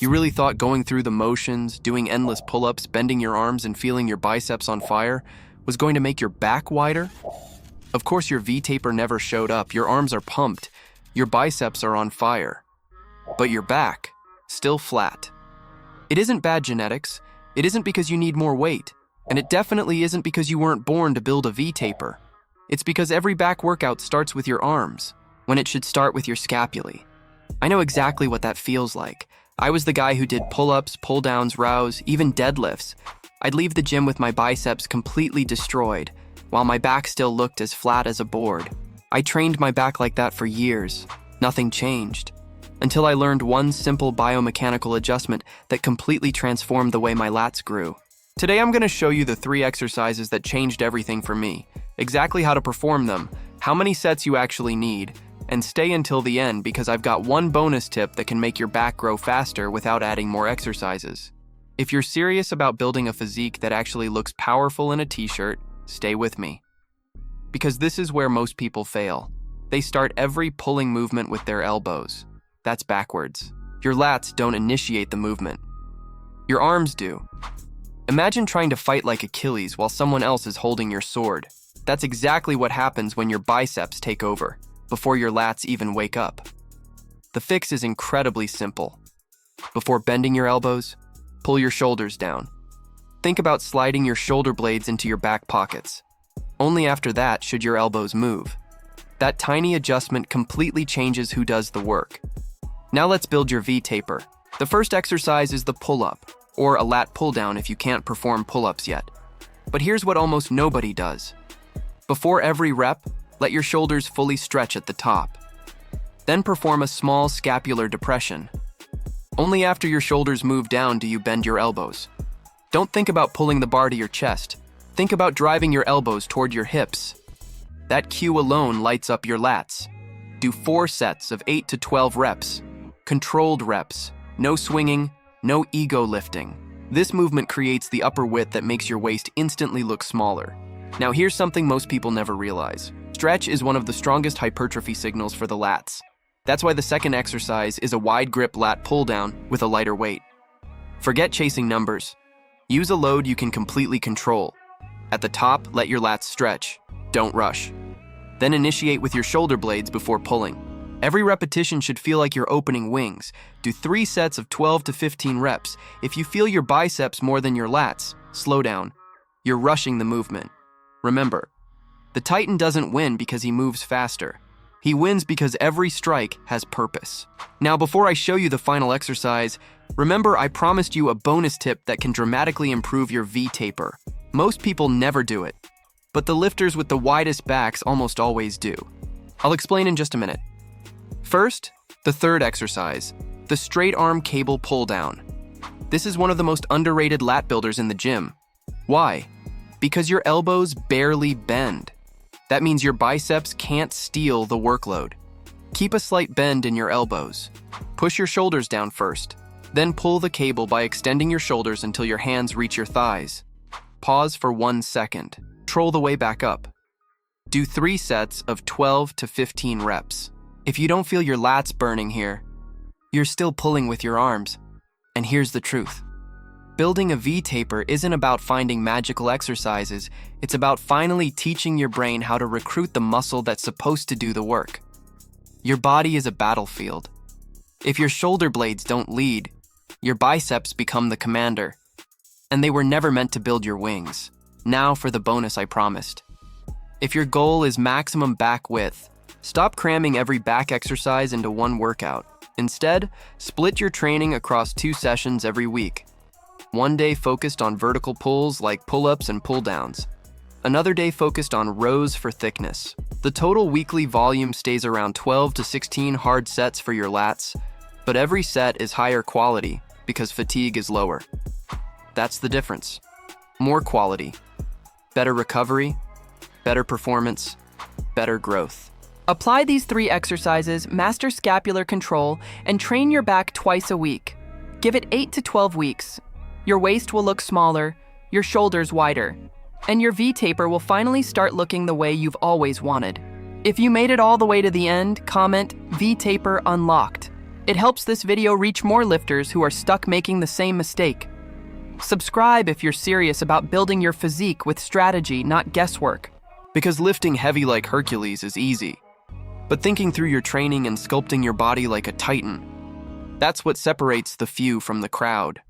You really thought going through the motions, doing endless pull-ups, bending your arms, and feeling your biceps on fire was going to make your back wider? Of course, your V-taper never showed up. Your arms are pumped. Your biceps are on fire. But your back, still flat. It isn't bad genetics. It isn't because you need more weight. And it definitely isn't because you weren't born to build a V-taper. It's because every back workout starts with your arms, when it should start with your scapulae. I know exactly what that feels like. I was the guy who did pull-ups, pull-downs, rows, even deadlifts. I'd leave the gym with my biceps completely destroyed, while my back still looked as flat as a board. I trained my back like that for years. Nothing changed. Until I learned one simple biomechanical adjustment that completely transformed the way my lats grew. Today I'm going to show you the 3 exercises that changed everything for me, exactly how to perform them, how many sets you actually need, and stay until the end because I've got one bonus tip that can make your back grow faster without adding more exercises. If you're serious about building a physique that actually looks powerful in a t-shirt, stay with me. Because this is where most people fail. They start every pulling movement with their elbows. That's backwards. Your lats don't initiate the movement. Your arms do. Imagine trying to fight like Achilles while someone else is holding your sword. That's exactly what happens when your biceps take over, before your lats even wake up. The fix is incredibly simple. Before bending your elbows, pull your shoulders down. Think about sliding your shoulder blades into your back pockets. Only after that should your elbows move. That tiny adjustment completely changes who does the work. Now let's build your V-taper. The first exercise is the pull-up, or a lat pull-down if you can't perform pull-ups yet. But here's what almost nobody does. Before every rep, let your shoulders fully stretch at the top. Then perform a small scapular depression. Only after your shoulders move down do you bend your elbows. Don't think about pulling the bar to your chest. Think about driving your elbows toward your hips. That cue alone lights up your lats. Do 4 sets of 8 to 12 reps. Controlled reps. No swinging, no ego lifting. This movement creates the upper width that makes your waist instantly look smaller. Now here's something most people never realize. Stretch is one of the strongest hypertrophy signals for the lats. That's why the second exercise is a wide grip lat pull down with a lighter weight. Forget chasing numbers. Use a load you can completely control. At the top, let your lats stretch. Don't rush. Then initiate with your shoulder blades before pulling. Every repetition should feel like you're opening wings. Do 3 sets of 12 to 15 reps. If you feel your biceps more than your lats, slow down. You're rushing the movement. Remember, the Titan doesn't win because he moves faster. He wins because every strike has purpose. Now, before I show you the final exercise, remember I promised you a bonus tip that can dramatically improve your V-taper. Most people never do it, but the lifters with the widest backs almost always do. I'll explain in just a minute. First, the third exercise, the straight arm cable pull down. This is one of the most underrated lat builders in the gym. Why? Because your elbows barely bend. That means your biceps can't steal the workload. Keep a slight bend in your elbows. Push your shoulders down first, then pull the cable by extending your shoulders until your hands reach your thighs. Pause for 1 second. Troll the way back up. Do 3 sets of 12 to 15 reps. If you don't feel your lats burning here, you're still pulling with your arms. And here's the truth. Building a V-taper isn't about finding magical exercises. It's about finally teaching your brain how to recruit the muscle that's supposed to do the work. Your body is a battlefield. If your shoulder blades don't lead, your biceps become the commander. And they were never meant to build your wings. Now for the bonus I promised. If your goal is maximum back width, stop cramming every back exercise into one workout. Instead, split your training across 2 sessions every week. One day focused on vertical pulls like pull-ups and pull-downs. Another day focused on rows for thickness. The total weekly volume stays around 12 to 16 hard sets for your lats, but every set is higher quality because fatigue is lower. That's the difference. More quality, better recovery, better performance, better growth. Apply these 3 exercises, master scapular control, and train your back twice a week. Give it 8 to 12 weeks. Your waist will look smaller, your shoulders wider, and your V-taper will finally start looking the way you've always wanted. If you made it all the way to the end, comment V-taper unlocked. It helps this video reach more lifters who are stuck making the same mistake. Subscribe if you're serious about building your physique with strategy, not guesswork. Because lifting heavy like Hercules is easy. But thinking through your training and sculpting your body like a titan, that's what separates the few from the crowd.